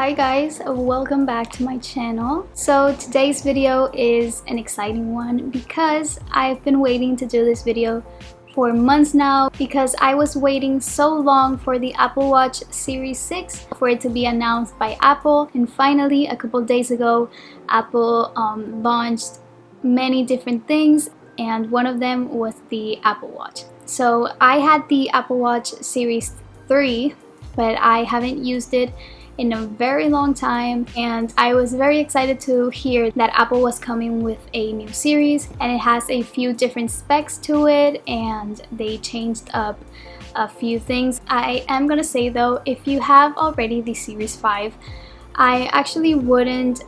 Hi guys, welcome back to my channel. So today's video is an exciting one because I've been waiting to do this video for months now because I was waiting so long for the Apple Watch Series 6 for it to be announced by Apple, and finally a couple days ago Apple launched many different things, and one of them was the Apple Watch. So I had the Apple Watch Series 3, but I haven't used it in a very long time, and I was very excited to hear that Apple was coming with a new series, and it has a few different specs to it and they changed up a few things. I am gonna say though, if you have already the Series 5, I actually wouldn't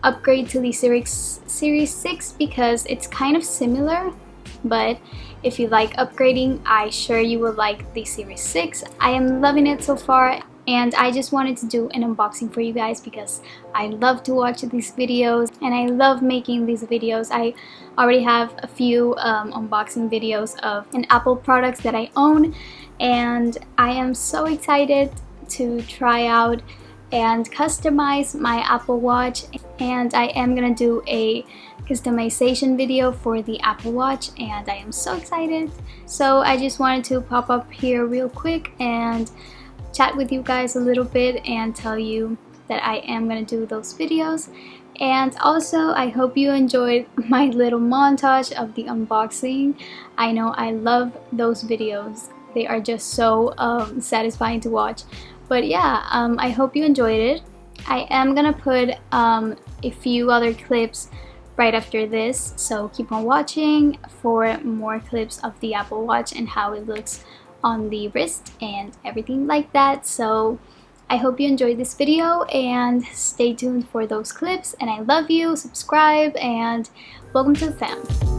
upgrade to the Series 6 because it's kind of similar, but if you like upgrading, I sure you will like the Series 6. I am loving it so far, and I just wanted to do an unboxing for you guys because I love to watch these videos and I love making these videos. I already have a few unboxing videos of an Apple products that I own, and I am so excited to try out and customize my Apple Watch, and I am gonna do a customization video for the Apple Watch, and I am so excited. So I just wanted to pop up here real quick and chat with you guys a little bit and tell you that I am gonna do those videos. And also, I hope you enjoyed my little montage of the unboxing. I know I love those videos. They are just so satisfying to watch. But yeah, I hope you enjoyed it. I am gonna put a few other clips right after this, so keep on watching for more clips of the Apple Watch and how it looks on the wrist and everything like that. So I hope you enjoyed this video and stay tuned for those clips, and I love you. Subscribe and welcome to the fam.